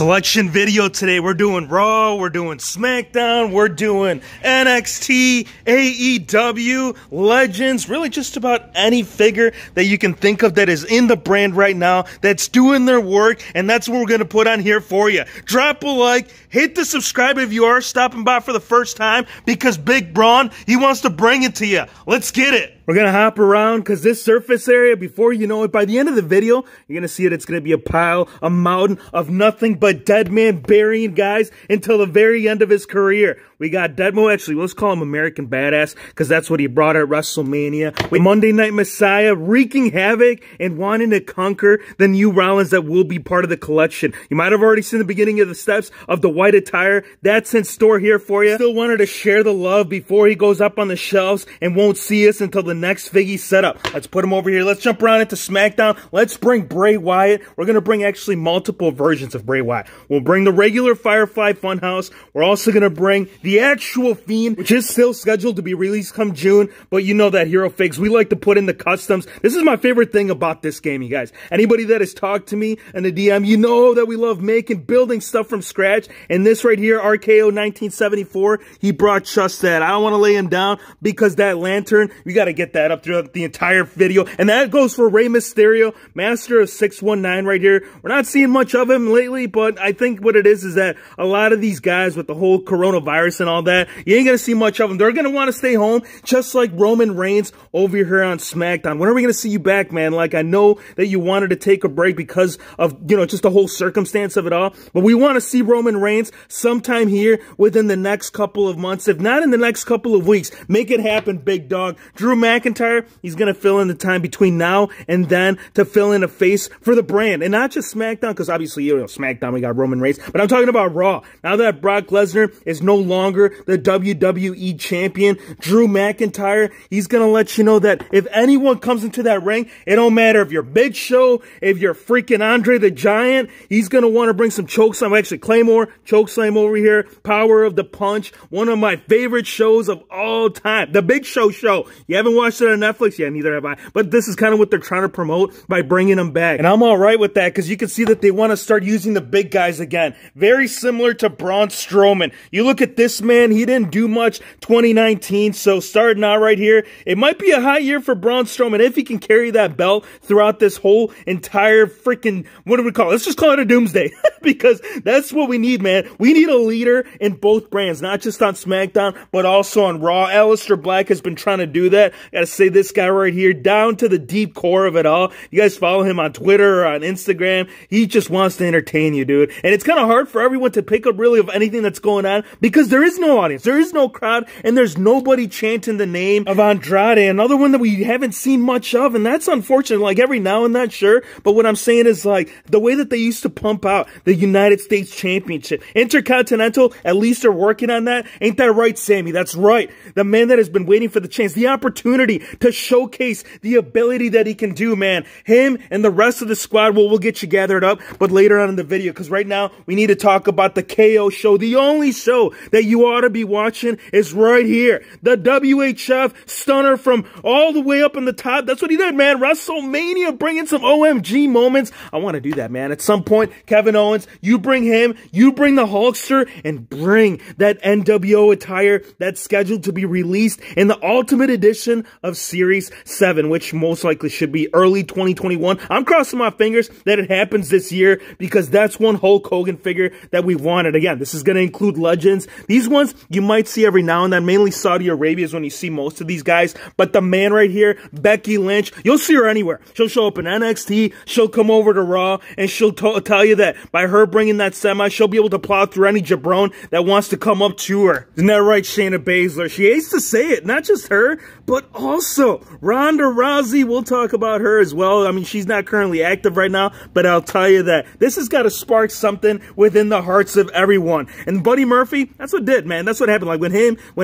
collection video today. We're doing Raw, we're doing SmackDown, we're doing NXT, AEW, Legends, really just about any figure that you can think of that is in the brand right now, that's doing their work, and that's what we're going to put on here for you. Drop a like, hit the subscribe if you are stopping by for the first time, because Big Braun, he wants to bring it to you. Let's get it. We're going to hop around because this surface area, before you know it, by the end of the video, you're going to see it. It's going to be a pile, a mountain of nothing but dead man burying guys until the very end of his career. We got Deadmo, actually, let's call him American Badass because that's what he brought at WrestleMania. With Monday Night Messiah wreaking havoc and wanting to conquer the new Rollins that will be part of the collection. You might have already seen the beginning of the steps of the white attire. That's in store here for you. Still wanted to share the love before he goes up on the shelves and won't see us until the next Figgy setup. Let's put him over here. Let's jump around into SmackDown. Let's bring Bray Wyatt. We're going to bring actually multiple versions of Bray Wyatt. We'll bring the regular Firefly Funhouse. We're also going to bring the actual Fiend, which is still scheduled to be released come June, but you know that Hero Figs, we like to put in the customs. This is my favorite thing about this game, you guys. Anybody that has talked to me in the DM, you know that we love building stuff from scratch, and this right here, RKO 1974, he brought just that. I don't want to lay him down because that lantern, we got to get that up throughout the entire video, and that goes for Rey Mysterio, Master of 619 right here. We're not seeing much of him lately, but I think what it is that a lot of these guys with the whole coronavirus and all that, you ain't gonna see much of them. They're gonna want to stay home, just like Roman Reigns over here on SmackDown. When are we gonna see you back, man? Like, I know that you wanted to take a break because of, you know, just the whole circumstance of it all, but we want to see Roman Reigns sometime here within the next couple of months, if not in the next couple of weeks. Make it happen, big dog. Drew McIntyre, he's gonna fill in the time between now and then to fill in a face for the brand, and not just SmackDown, because obviously, you know, SmackDown, we got Roman Reigns, but I'm talking about Raw. Now that Brock Lesnar is no longer the WWE champion, Drew McIntyre, he's gonna let you know that if anyone comes into that ring, it don't matter if you're Big Show, if you're freaking Andre the Giant, he's gonna want to bring some chokeslam. Actually, Claymore, chokeslam over here, Power of the Punch, one of my favorite shows of all time, the Big Show show. You haven't watched it on Netflix yet, neither have I, but this is kind of what they're trying to promote by bringing them back, and I'm all right with that because you can see that they want to start using the big guys again, very similar to Braun Strowman. You look at this man, he didn't do much 2019, so starting out right here, it might be a high year for Braun Strowman if he can carry that belt throughout this whole entire freaking, what do we call it? Let's just call it a doomsday, because that's what we need, man. We need a leader in both brands, not just on SmackDown, but also on Raw. Aleister Black has been trying to do that. Gotta say, this guy right here, down to the deep core of it all. You guys follow him on Twitter or on Instagram. He just wants to entertain you, dude. And it's kind of hard for everyone to pick up really of anything that's going on because there is no audience, there is no crowd, and there's nobody chanting the name of Andrade, another one that we haven't seen much of, and that's unfortunate. Like, every now and then, sure, but what I'm saying is, like, the way that they used to pump out the United States Championship, Intercontinental, at least they're working on that. Ain't that right, Sammy? That's right. The man that has been waiting for the chance, the opportunity to showcase the ability that he can do, man. Him and the rest of the squad, well, we'll get you gathered up, but later on in the video, because right now, we need to talk about the KO show. The only show that you ought to be watching is right here. The WHF stunner from all the way up in the top. That's what he did, man. WrestleMania, bringing some OMG moments. I want to do that, man. At some point, Kevin Owens, you bring him, you bring the Hulkster, and bring that NWO attire that's scheduled to be released in the Ultimate Edition of Series 7, which most likely should be early 2021. I'm crossing my fingers that it happens this year because that's one Hulk Hogan figure that we wanted. Again, this is going to include Legends. These ones you might see every now and then, mainly Saudi Arabia is when you see most of these guys, but the man right here, Becky Lynch, you'll see her anywhere. She'll show up in NXT, she'll come over to Raw, and she'll tell you that by her bringing that semi, she'll be able to plow through any jabron that wants to come up to her. Isn't that right, Shayna Baszler? She hates to say it, not just her, but also Ronda Rousey. We'll talk about her as well. I mean, she's not currently active right now, but I'll tell you that this has got to spark something within the hearts of everyone. And Buddy Murphy, that's what did, man. That's what happened. Like, when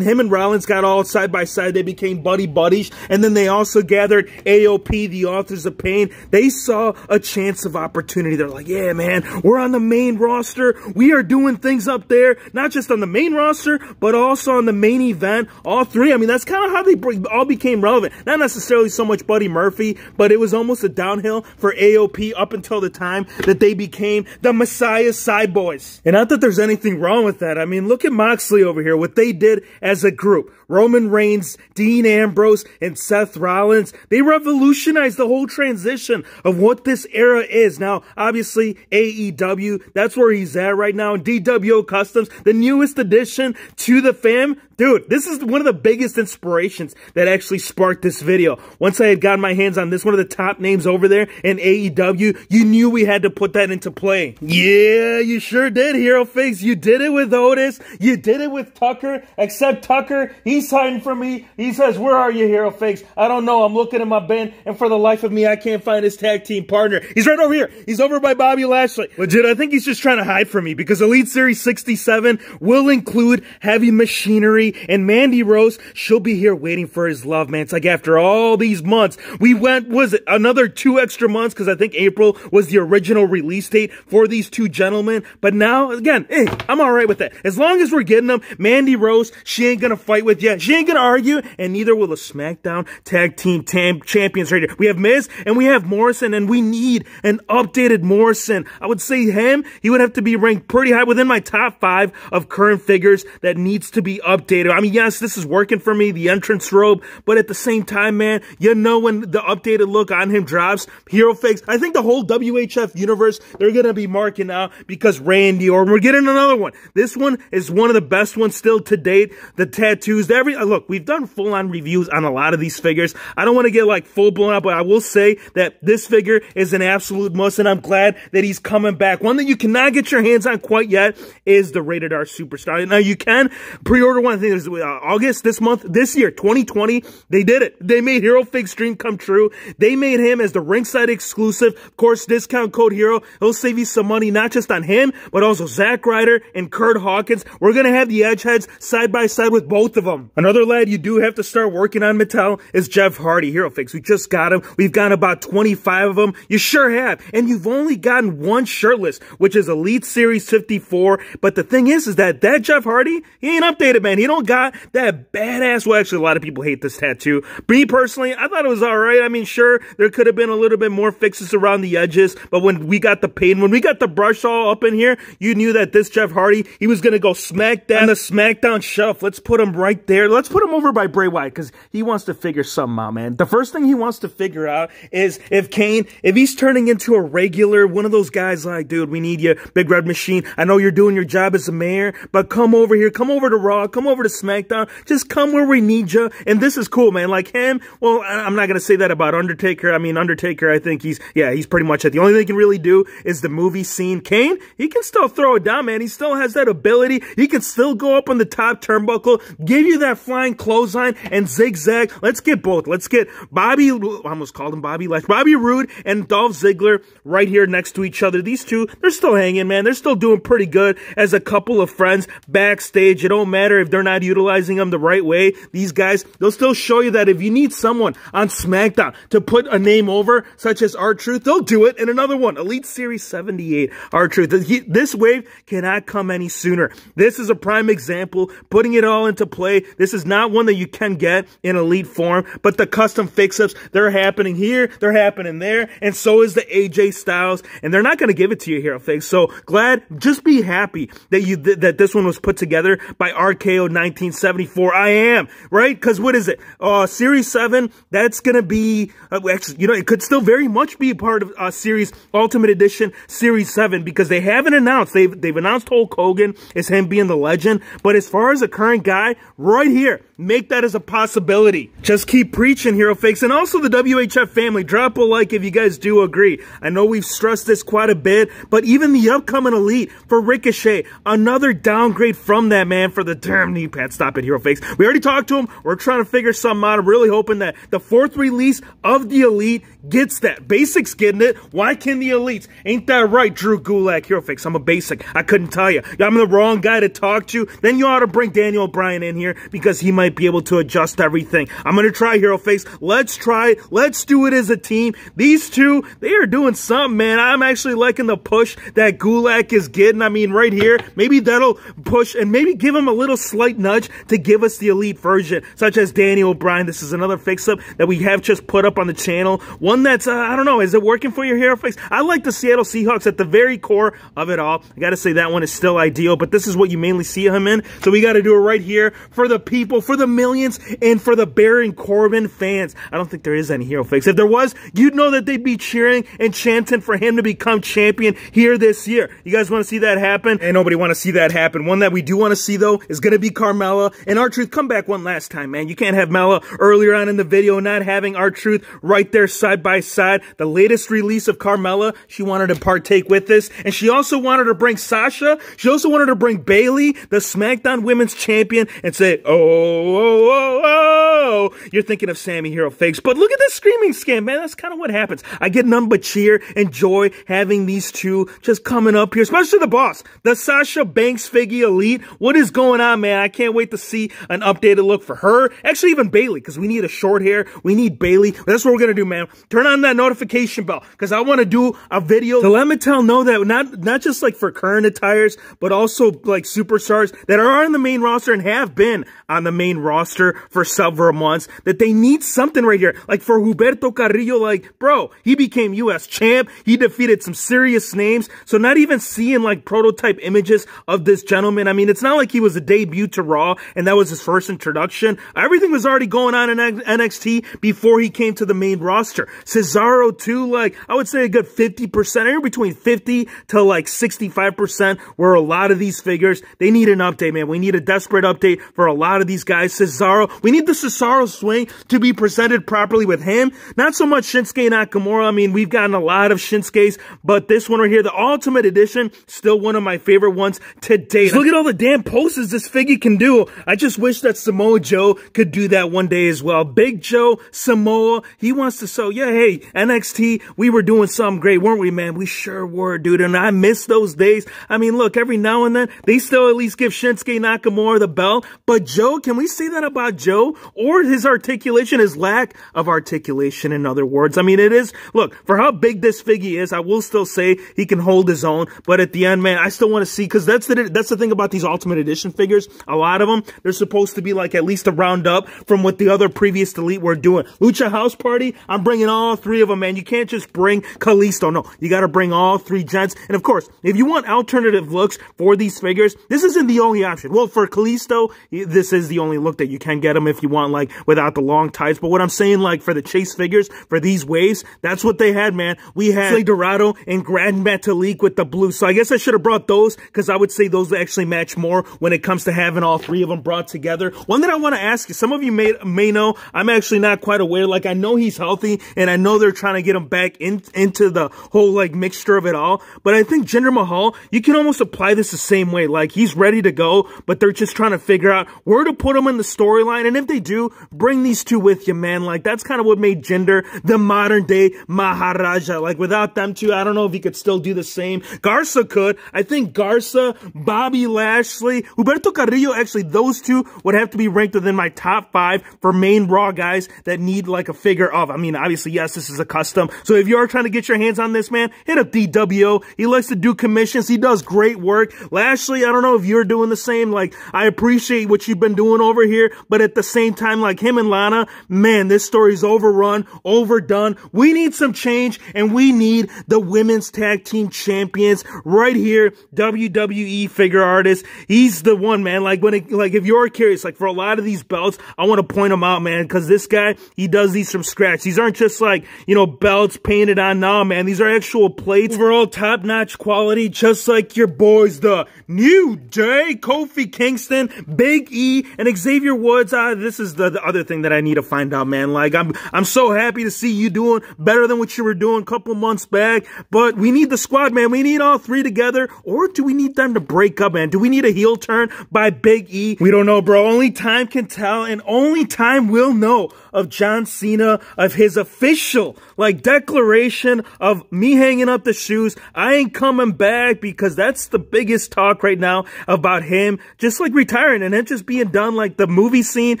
him and Rollins got all side by side, they became buddies, and then they also gathered AOP, the Authors of Pain. They saw a chance of opportunity. They're like, yeah, man, we're on the main roster. We are doing things up there, not just on the main roster, but also on the main event. All three. I mean, that's kind of how they all became became relevant. Not necessarily so much Buddy Murphy, but it was almost a downhill for AOP up until the time that they became the Messiah Side Boys. And not that there's anything wrong with that. I mean, look at Moxley over here, what they did as a group. Roman Reigns, Dean Ambrose, and Seth Rollins, they revolutionized the whole transition of what this era is. Now, obviously, AEW, that's where he's at right now. And DWO Customs, the newest addition to the fam. Dude, this is one of the biggest inspirations that actually sparked this video. Once I had gotten my hands on this, one of the top names over there in AEW, you knew we had to put that into play. Yeah, you sure did, Hero Fakes. You did it with Otis. You did it with Tucker. Except Tucker, he's hiding from me. He says, where are you, Hero Fakes? I don't know. I'm looking at my bin, and for the life of me, I can't find his tag team partner. He's right over here. He's over by Bobby Lashley. Legit, I think he's just trying to hide from me because Elite Series 67 will include Heavy Machinery and Mandy Rose. She'll be here waiting for his love, man. It's like after all these months, we went, was it another 2 extra months? Because I think April was the original release date for these two gentlemen. But now, again, hey, I'm all right with that. As long as we're getting them, Mandy Rose, she ain't gonna fight with you. She ain't gonna argue, and neither will the SmackDown Tag Team Champions right here. We have Miz and we have Morrison, and we need an updated Morrison. I would say him, he would have to be ranked pretty high within my top 5 of current figures that needs to be updated. I mean, yes, this is working for me, the entrance robe, but at the same time, man, you know when the updated look on him drops, Hero Fakes, I think the whole WHF universe, they're going to be marking out because Randy Orton, we're getting another one. This one is one of the best ones still to date. The tattoos, look, we've done full-on reviews on a lot of these figures. I don't want to get like full-blown up, but I will say that this figure is an absolute must, and I'm glad that he's coming back. One that you cannot get your hands on quite yet is the Rated R Superstar. Now, you can pre-order one. I think it was August this year, 2020. They did it. They made Hero Fakes' dream come true. They made him as the ringside exclusive. Of course, discount code HERO. It'll save you some money, not just on him, but also Zack Ryder and Curt Hawkins. We're going to have the Edgeheads side by side with both of them. Another lad you do have to start working on, Mattel, is Jeff Hardy. Hero Fakes, we just got him. We've got about 25 of them. You sure have. And you've only gotten one shirtless, which is Elite Series 54. But the thing is that Jeff Hardy, he ain't updated, man. He don't got that badass, well, actually, a lot of people hate this tattoo. Me, personally, I thought it was all right. I mean, sure, there could have been a little bit more fixes around the edges, but when we got the paint, when we got the brush all up in here, you knew that this Jeff Hardy, he was going to go smack down the SmackDown shelf. Let's put him right there. Let's put him over by Bray Wyatt, because he wants to figure something out, man. The first thing he wants to figure out is if Kane, if he's turning into a regular, one of those guys like, dude, we need you, Big Red Machine. I know you're doing your job as a mayor, but come over here, come over to Raw, come over to SmackDown, just come where we need you. And this is cool, man. Like him, well, I'm not going to say that about Undertaker. I mean, Undertaker, I think he's pretty much it. The only thing he can really do is the movie scene. Kane, he can still throw it down, man. He still has that ability. He can still go up on the top turnbuckle, give you that flying clothesline and zigzag. Let's get both. Let's get Bobby, I almost called him Bobby Lash, Bobby Roode and Dolph Ziggler right here next to each other. These two, they're still hanging, man. They're still doing pretty good as a couple of friends backstage. It don't matter if they're not utilizing them the right way. These guys, they'll still show you that if you need someone on SmackDown to put a name over, such as R-Truth, they'll do it. And another one, Elite Series 78, R-Truth. This wave cannot come any sooner. This is a prime example, putting it all into play. This is not one that you can get in Elite form, but the custom fix-ups, they're happening here, they're happening there, and so is the AJ Styles, and they're not going to give it to you, Hero Fakes. So glad, just be happy that this one was put together by RKO 1974. I am, right? Because what is it? Series 7, that's going to be, actually, you know, it could still very much be a part of Series Ultimate Edition Series 7, because they haven't announced, they've announced Hulk Hogan as him being the legend, but as far as the current guy, right here, make that as a possibility. Just keep preaching, Hero Fakes. And also the WHF family, drop a like if you guys do agree. I know we've stressed this quite a bit, but even the upcoming Elite for Ricochet, another downgrade from that man for the damn knee pad. Stop it, Hero Fakes. We already talked to him. We're trying to figure something out. I'm really hoping that the 4th release of the Elite gets that. Basics getting it. Why can the Elites? Ain't that right, Drew Gulak, Hero Fakes? I'm a basic. I couldn't tell you. I'm the wrong guy to talk to. Then you ought to bring Daniel Bryan in here because he might be able to adjust everything. I'm going to try, Hero Fakes. Let's try. Let's do it as a team. These two, they are doing something, man. I'm actually liking the push that Gulak is getting. I mean, right here, maybe that'll push and maybe give him a little slight nudge to give us the Elite version, such as Daniel Danny O'Brien. This is another fix-up that we have just put up on the channel. One that's, I don't know, is it working for your hero fix? I like the Seattle Seahawks at the very core of it all. I gotta say that one is still ideal, but this is what you mainly see him in. So we gotta do it right here for the people, for the millions, and for the Baron Corbin fans. I don't think there is any hero fix. If there was, you'd know that they'd be cheering and chanting for him to become champion here this year. You guys want to see that happen? And nobody want to see that happen. One that we do want to see, though, is going to be Carmella and R-Truth. Come back one last time, man. You can't have Mella earlier on in the video not having R-Truth right there side by side. The latest release of Carmella, she wanted to partake with this, and she also wanted to bring Sasha. She also wanted to bring Bayley, the SmackDown Women's Champion, and say, oh, you're thinking of Sammy Hero Fakes. But look at this screaming scam, man. That's kind of what happens. I get none but cheer and joy having these two just coming up here, especially the boss, the Sasha Banks Figgy Elite. What is going on, man? I can't wait to see an updated look for her. Actually, even Bayley, because we need a short hair. We need Bayley. That's what we're going to do, man. Turn on that notification bell, because I want to do a video to let Mattel know that not just like for current attires, but also like superstars that are on the main roster and have been on the main roster for several months, that they need something right here. Like for Huberto Carrillo, like, bro, he became U.S. champ. He defeated some serious names. So not even seeing like prototype images of this gentleman. I mean, it's not like he was a debut to Raw and that was his first introduction. Everything was already going on in NXT before he came to the main roster. Cesaro too, like, I would say a good 50%, anywhere between 50 to like 65% were a lot of these figures. They need an update, man. We need a desperate update for a lot of these guys. Cesaro, we need the Cesaro swing to be presented properly with him. Not so much Shinsuke Nakamura. I mean, we've gotten a lot of Shinsuke's, but this one right here, the Ultimate Edition, still one of my favorite ones to date. Just look at all the damn poses this figure can do. I just wish that Samoa Joe could do that one day as well. Big Joe, Samoa, he wants to show, yeah, hey, NXT, we were doing something great, weren't we, man? We sure were, dude, and I miss those days. I mean, look, every now and then, they still at least give Shinsuke Nakamura the belt, but Joe, can we say that about Joe? Or his articulation, his lack of articulation, in other words. I mean, it is, look, for how big this figgy is, I will still say he can hold his own, but at the end, man, I still want to see, because that's the thing about these Ultimate Edition figures. A lot of them, they're supposed to be like at least a round up from what the other previous Elite were doing. Lucha House Party, I'm bringing all three of them, man. You can't just bring Kalisto. No, you got to bring all three gents. And of course, if you want alternative looks for these figures, this isn't the only option. Well, for Kalisto, this is the only look that you can get them if you want, like, without the long ties. But what I'm saying, like, for the Chase figures, for these waves, that's what they had, man. We had Slay Dorado and Grand Metalik with the blue. So I guess I should have brought those, because I would say those actually match more when it comes to having all three of them brought together. One that I want to ask you, some of you may know, I'm actually not quite aware. Like, I know he's healthy, and I know they're trying to get him back into the whole, like, mixture of it all. But I think Jinder Mahal, you can almost apply this the same way. Like, he's ready to go, but they're just trying to figure out where to put him in the storyline. And if they do, bring these two with you, man. Like, that's kind of what made Jinder the modern day Maharaja. Like, without them two, I don't know if he could still do the same. Garza could. I think Garza, Bobby Lashley, Huberto Carrillo, actually, those two would have to be ranked within my top 5 for main Raw guys that need, like, a figure of. I mean, obviously, yes, this is a custom. So if you are trying to get your hands on this, man, hit up DWO. He likes to do commissions. He does great work. Lashley, I don't know if you're doing the same. Like, I appreciate what you've been doing over here, but at the same time, like him and Lana, man, this story's overrun, overdone. We need some change, and we need the women's tag team champions right here. WWE figure artist. He's the one, man. Like, if you're curious, like, for a lot of these belts, I want to point him out, man, because this guy, he does these from scratch. These aren't just like, you know, belts painted on. No, man, these are actual plates. Overall top-notch quality, just like your boys, the New Day, Kofi Kingston, Big E, and Xavier Woods. This is the other thing that I need to find out, man. Like, I'm so happy to see you doing better than what you were doing a couple months back, but we need the squad, man. We need all three together, or do we need them to break up, man? Do we need a heel turn by Big E? We don't know, bro. Only time can tell, and only time will know. of John Cena, of his official, like, declaration of me hanging up the shoes. I ain't coming back, because that's the biggest talk right now about him just, like, retiring and then just being done. Like, the movie scene,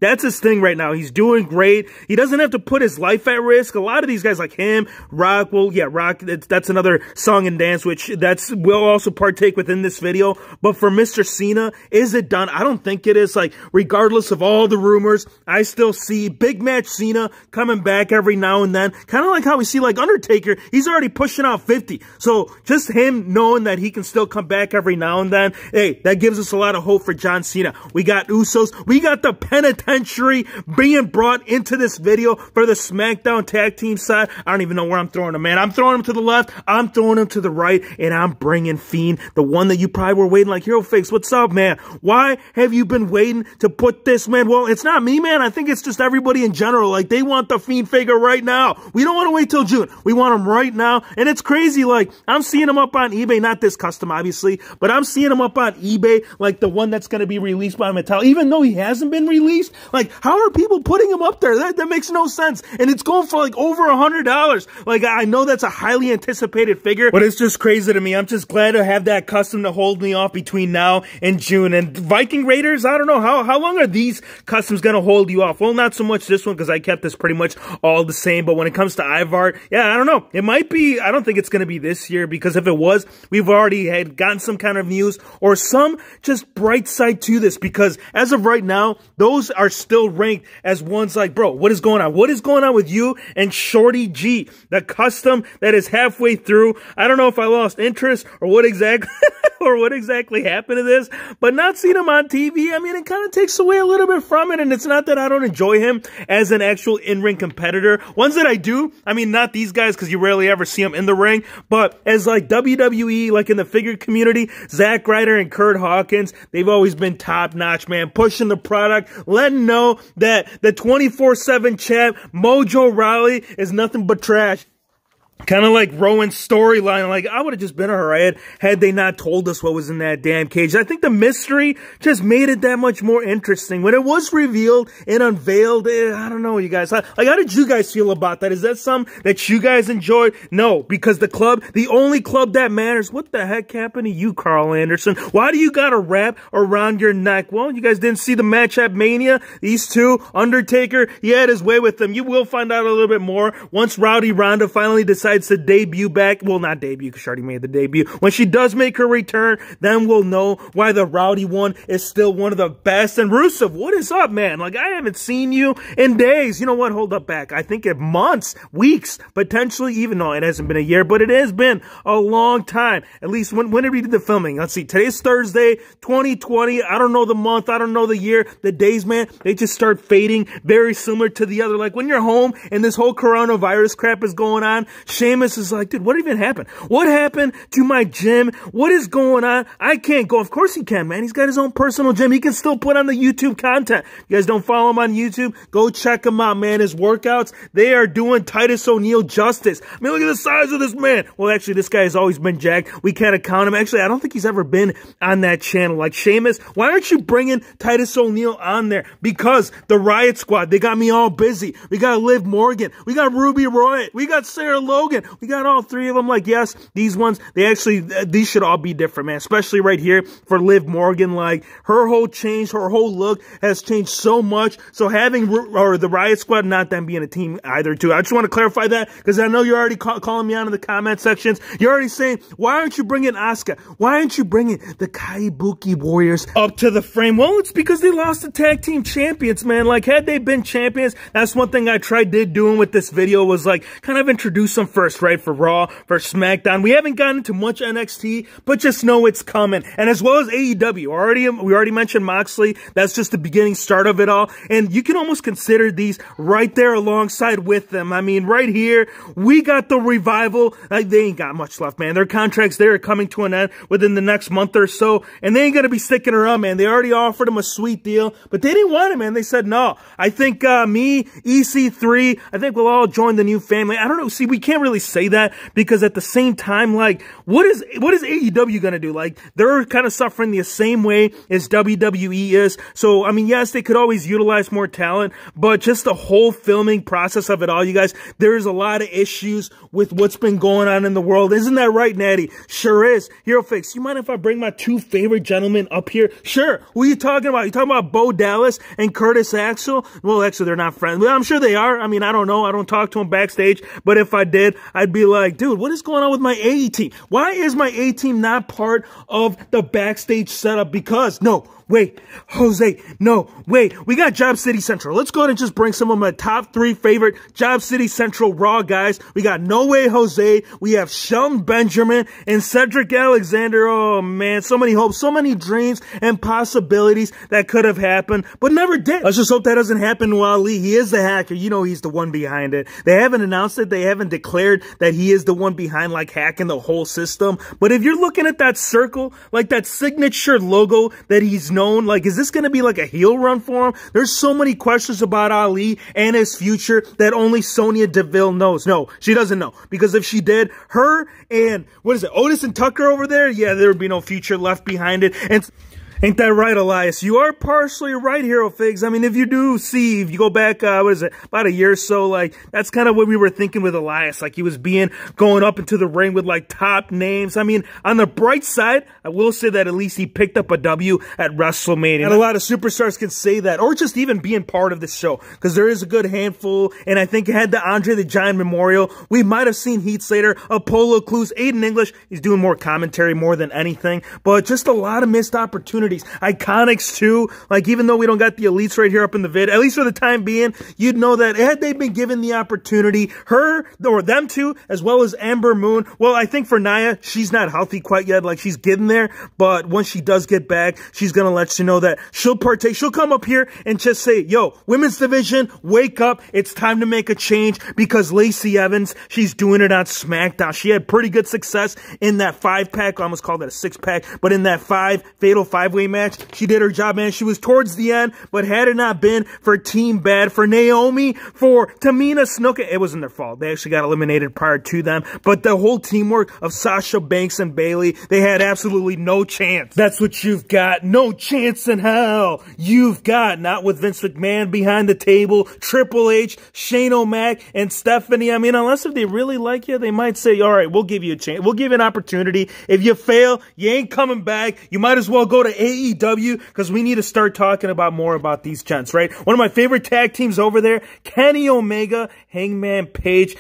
that's his thing right now. He's doing great. He doesn't have to put his life at risk. A lot of these guys like him, Rock, well, yeah, Rock, that's another song and dance, which we'll also partake within this video. But for Mr. Cena, is it done? I don't think it is. Like, regardless of all the rumors, I still see big match Cena coming back every now and then. Kind of like how we see, like, Undertaker. He's already pushing out 50. So just him knowing that he can still come back every now and then, hey, that gives us a lot of hope for John Cena. We got Usos. We got the penitentiary being brought into this video for the SmackDown tag team side. I don't even know where I'm throwing him, man. I'm throwing him to the left. I'm throwing him to the right. And I'm bringing Fiend, the one that you probably were waiting, like, Hero Fix, what's up, man? Why have you been waiting to put this, man? Well, it's not me, man. I think it's just everybody in general. Like, they want the Fiend figure right now. We don't want to wait till June. We want him right now. And it's crazy. Like, I'm seeing him up on eBay, not this custom, obviously, but I'm seeing him up on eBay, like the one that's going to be released by Mattel, even though he hasn't been released. Like, how are people putting him up there? That makes no sense. And it's going for, like, over $100. Like, I know that's a highly anticipated figure, but it's just crazy to me. I'm just glad to have that custom to hold me off between now and June. And Viking Raiders, I don't know, how long are these customs going to hold you off? Well, not so much this one, because I kept this pretty much all the same. But when it comes to Ivar, yeah, I don't know. It might be, I don't think it's going to be this year, because if it was, we've already had gotten some kind of news or some just bright side to this, because as of right now, those are still ranked as ones like, bro, what is going on? What is going on with you and Shorty G, the custom that is halfway through? I don't know if I lost interest or what exactly or what exactly happened to this, but not seeing him on TV, I mean, it kind of takes away a little bit from it. And it's not that I don't enjoy him as an actual in-ring competitor. Ones that I do, I mean, not these guys, because you rarely ever see them in the ring, but as like WWE, like in the figure community, Zack, Ryder, and Curt Hawkins, they've always been top-notch, man, pushing the product, letting know that the 24/7 champ, Mojo Rawley, is nothing but trash. Kind of like Rowan's storyline. Like, I would have just been alright had they not told us what was in that damn cage. I think the mystery just made it that much more interesting. When it was revealed and unveiled, I don't know, you guys. Like, how did you guys feel about that? Is that something that you guys enjoyed? No, because the club, the only club that matters, what the heck happened to you, Carl Anderson? Why do you got a wrap around your neck? Well, you guys didn't see the match at Mania. These two, Undertaker, he had his way with them. You will find out a little bit more once Rowdy Ronda finally decides to debut back. Well, not debut, because she already made the debut. When she does make her return, then we'll know why the Rowdy one is still one of the best. And Rusev, what is up, man? Like, I haven't seen you in days. You know what? Hold up back. I think in months, weeks, potentially, even though it hasn't been a year, but it has been a long time. At least when did we do the filming? Let's see. Today's Thursday, 2020. I don't know the month. I don't know the year. The days, man, they just start fading very similar to the other. Like, when you're home and this whole coronavirus crap is going on, Sheamus is like, dude, what even happened? What happened to my gym? What is going on? I can't go. Of course he can, man. He's got his own personal gym. He can still put on the YouTube content. You guys don't follow him on YouTube? Go check him out, man. His workouts, they are doing Titus O'Neil justice. I mean, look at the size of this man. Well, actually, this guy has always been jacked. We can't account him. Actually, I don't think he's ever been on that channel. Like, Sheamus, why aren't you bringing Titus O'Neil on there? Because the Riot Squad, they got me all busy. We got Liv Morgan. We got Ruby Riott. We got Sarah Logan. We got all three of them. Like, yes, these ones, they actually, these should all be different, man. Especially right here for Liv Morgan. Like, her whole change, her whole look has changed so much. So having, or the Riot Squad, not them being a team either, too. I just want to clarify that, because I know you're already calling me out in the comment sections. You're already saying, why aren't you bringing Asuka? Why aren't you bringing the Kaibuki Warriors up to the frame? Well, it's because they lost the tag team champions, man. Like, had they been champions, that's one thing I did doing with this video, was like, kind of introduce them first, right? For Raw, for SmackDown. We haven't gotten into much NXT, but just know it's coming. And as well as AEW, we already mentioned Moxley. That's just the beginning start of it all. And you can almost consider these right there alongside with them. I mean, right here, we got the Revival. They ain't got much left, man. Their contracts, they are coming to an end within the next month or so, and they ain't gonna be sticking around, man. They already offered him a sweet deal, but they didn't want it, man. They said, no. I think me, EC3, I think we'll all join the new family. I don't know. See, we can't can't really say that because at the same time, like, what is AEW gonna do? Like, they're kind of suffering the same way as WWE is. So, I mean, yes, they could always utilize more talent, but just the whole filming process of it all, you guys, there's a lot of issues with what's been going on in the world. Isn't that right, Natty? Sure is. Hero Fix, you mind if I bring my two favorite gentlemen up here? Sure. Who are you talking about? You talking about Bo Dallas and Curtis Axel? Well, actually, they're not friends. Well, I'm sure they are. I mean, I don't know. I don't talk to them backstage, but if I did, I'd be like, dude, what is going on with my AE team? Why is my A team not part of the backstage setup? Because, no, wait, Jose, no, wait, we got Job City Central. Let's go ahead and just bring some of my top 3 favorite Job City Central Raw guys. We got No Way Jose, we have Shelton Benjamin, and Cedric Alexander. Oh, man, so many hopes, so many dreams and possibilities that could have happened, but never did. Let's just hope that doesn't happen to Ali. He is the hacker. You know he's the one behind it. They haven't announced it. They haven't declared that he is the one behind, like, hacking the whole system. But if you're looking at that circle, like that signature logo that he's known, like, is this going to be like a heel run for him? There's so many questions about Ali and his future that only Sonya Deville knows. No, she doesn't know, because if she did, her and, what is it, Otis and Tucker over there, yeah, there would be no future left behind it. And ain't that right, Elias? You are partially right, Hero Figs. I mean, if you do see, if you go back, what is it, about a year or so, like, that's kind of what we were thinking with Elias. Like, he was going up into the ring with, like, top names. I mean, on the bright side, I will say that at least he picked up a W at WrestleMania. And a lot of superstars can say that, or just even being part of the show, because there is a good handful, and I think had the Andre the Giant Memorial, we might have seen Heath Slater, Apollo Crews, Aiden English. He's doing more commentary more than anything, but just a lot of missed opportunities. Iconics too, like, even though we don't got the elites right here up in the vid, at least for the time being, you'd know that had they been given the opportunity, her or them two, as well as Amber Moon, well, I think for Nia, she's not healthy quite yet, like, she's getting there, but once she does get back, she's gonna let you know that she'll partake, she'll come up here and just say, yo, women's division, wake up, it's time to make a change, because Lacey Evans, she's doing it on SmackDown. She had pretty good success in that 5-pack, I almost called it a 6-pack, but in that fatal 5-way match, she did her job, man. She was towards the end, but had it not been for Team Bad, for Naomi, for Tamina Snuka, it wasn't their fault. They actually got eliminated prior to them, but the whole teamwork of Sasha Banks and Bayley, they had absolutely no chance. That's what you've got. No chance in hell. You've got, not with Vince McMahon behind the table, Triple H, Shane O'Mac, and Stephanie. I mean, unless if they really like you, they might say, all right, we'll give you a chance. We'll give you an opportunity. If you fail, you ain't coming back. You might as well go to AEW, because we need to start talking about more about these gents, right? One of my favorite tag teams over there, Kenny Omega, Hangman Page.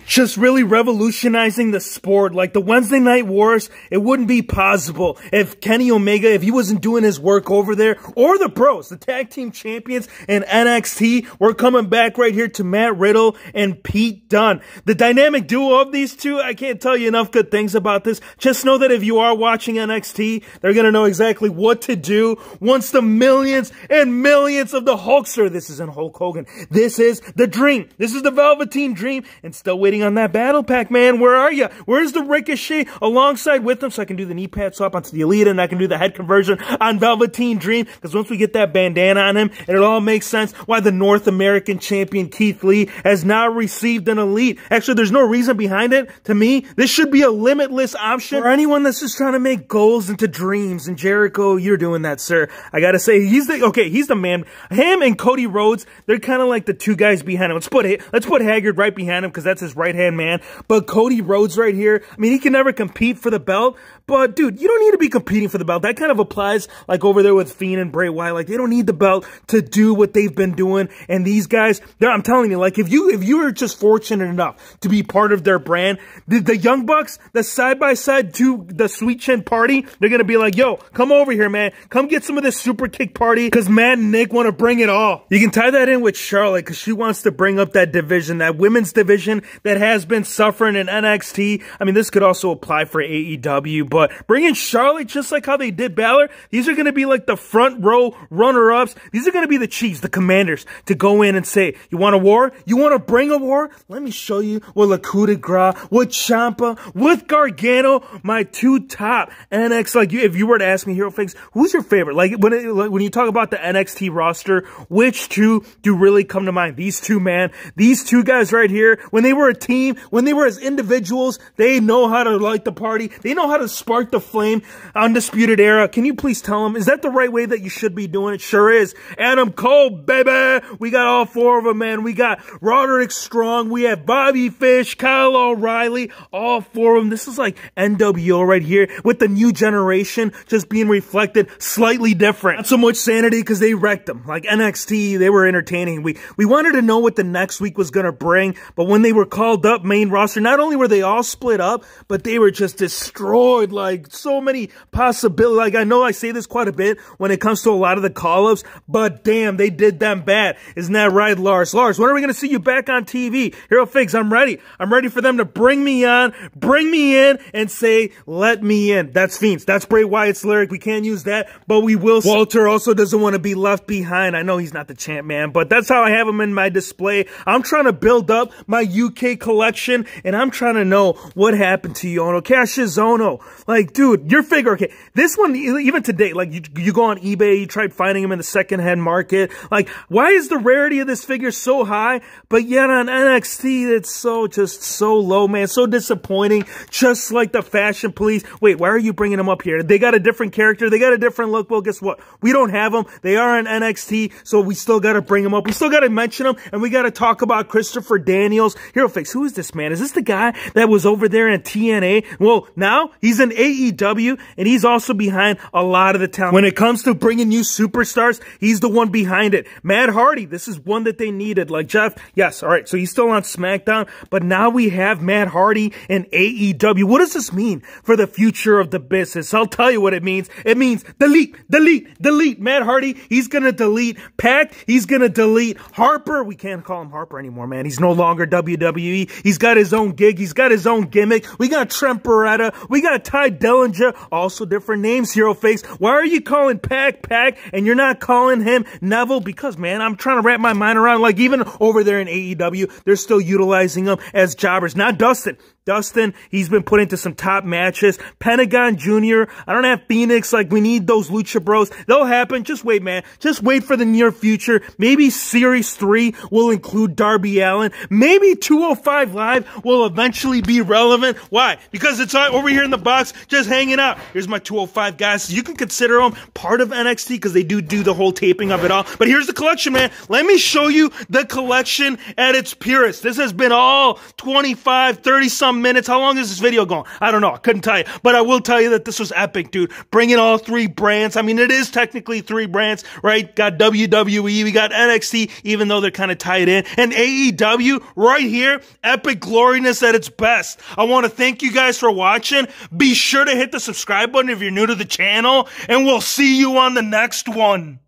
Just really revolutionizing the sport. Like the Wednesday Night Wars, it wouldn't be possible if Kenny Omega, if he wasn't doing his work over there, or the pros, the tag team champions and NXT, we're coming back right here to Matt Riddle and Pete Dunne. The dynamic duo of these two, I can't tell you enough good things about this. Just know that if you are watching NXT, they're going to know exactly what to do once the millions and millions of the Hulkster, this isn't Hulk Hogan, this is the Dream, this is the Velveteen Dream, and still waiting on that battle pack, man. Where are you? Where's the Ricochet alongside with them so I can do the knee pad swap onto the Elite and I can do the head conversion on Velveteen Dream? Because once we get that bandana on him, it all makes sense why the North American champion Keith Lee has now received an Elite. Actually, there's no reason behind it. To me, this should be a limitless option for anyone that's just trying to make goals into dreams. And Jericho, you're doing that, sir. I gotta say, he's the man. Him and Cody Rhodes, they're kind of like the two guys behind him. Let's put Haggard right behind him because that's his right-hand man. But Cody Rhodes right here, I mean, he can never compete for the belt, but dude, you don't need to be competing for the belt. That kind of applies like over there with Fiend and Bray Wyatt. Like, they don't need the belt to do what they've been doing. And these guys, I'm telling you, like, if you are just fortunate enough to be part of their brand, the Young Bucks, the side-by-side to the Sweet Chin Party, they're going to be like, yo, come over here, man. Come get some of this super kick party because Matt and Nick want to bring it all. You can tie that in with Charlotte because she wants to bring up that division, that women's division that has been suffering in NXT. I mean, this could also apply for AEW, but But bringing Charlotte, just like how they did Balor, these are going to be like the front row runner-ups. These are going to be the Chiefs, the Commanders, to go in and say, you want a war? You want to bring a war? Let me show you with Le Coup de Gras, with Ciampa, with Gargano, my two top NXT. Like, if you were to ask me, Hero Fakes, who's your favorite? Like, when you talk about the NXT roster, which two do really come to mind? These two, man. These two guys right here, when they were a team, when they were as individuals, they know how to light the party. They know how to spark the flame. Undisputed Era. Can you please tell them, is that the right way that you should be doing it? Sure is. Adam Cole, baby. We got all four of them, man. We got Roderick Strong. We have Bobby Fish, Kyle O'Reilly, all four of them. This is like NWO right here with the new generation just being reflected slightly different. Not so much sanity because they wrecked them. Like NXT, they were entertaining. We wanted to know what the next week was going to bring, but when they were called up main roster, not only were they all split up, but they were just destroyed. Like so many possibilities. Like I know I say this quite a bit when it comes to a lot of the call-ups, but damn, they did them bad. Isn't that right, Lars? Lars, when are we going to see you back on TV? Hero Figs, I'm ready. I'm ready for them to bring me on, bring me in, and say, let me in. That's Fiends. That's Bray Wyatt's lyric. We can't use that, but we will. Walter also doesn't want to be left behind. I know he's not the champ, man, but that's how I have him in my display. I'm trying to build up my UK collection, and I'm trying to know what happened to Yono. Cassius Ohno. Like, dude, your figure, okay, this one, even today, like, you go on eBay, you tried finding him in the secondhand market. Like, why is the rarity of this figure so high, but yet on NXT, it's just so low, man, so disappointing, just like the Fashion Police. Wait, why are you bringing them up here? They got a different character, they got a different look. Well, guess what? We don't have them. They are on NXT, so we still got to bring them up. We still got to mention them, and we got to talk about Christopher Daniels. Hero Fix, who is this man? Is this the guy that was over there in TNA? Well, now he's in AEW, and he's also behind a lot of the talent. When it comes to bringing new superstars, he's the one behind it. Matt Hardy, this is one that they needed. Like Jeff, yes, all right, so he's still on SmackDown, but now we have Matt Hardy in AEW. What does this mean for the future of the business? I'll tell you what it means. It means delete, delete, delete. Matt Hardy, he's going to delete. Pac, he's going to delete. Harper, we can't call him Harper anymore, man. He's no longer WWE. He's got his own gig. He's got his own gimmick. We got Trent Beretta. We got Ty Dillinger. Also different names, Hero Fakes. Why are you calling Pac Pac and you're not calling him Neville? Because, man, I'm trying to wrap my mind around, like, even over there in AEW, they're still utilizing him as jobbers. Not Dustin. Dustin, he's been put into some top matches. Pentagon Jr., I don't have Phoenix. Like, we need those Lucha Bros. They'll happen. Just wait, man. Just wait for the near future. Maybe Series 3 will include Darby Allin. Maybe 205 Live will eventually be relevant. Why? Because it's over here in the box, just hanging out. Here's my 205 guys. You can consider them part of NXT because they do the whole taping of it all. But here's the collection, man. Let me show you the collection at its purest. This has been all 25, 30-something minutes. How long is this video going? I don't know. I couldn't tell you. But I will tell you that this was epic, dude. Bringing all three brands. I mean, it is technically three brands, right? Got WWE, we got NXT, even though they're kind of tied in. And AEW right here, epic gloriness at its best. I want to thank you guys for watching. Be sure to hit the subscribe button if you're new to the channel, and we'll see you on the next one.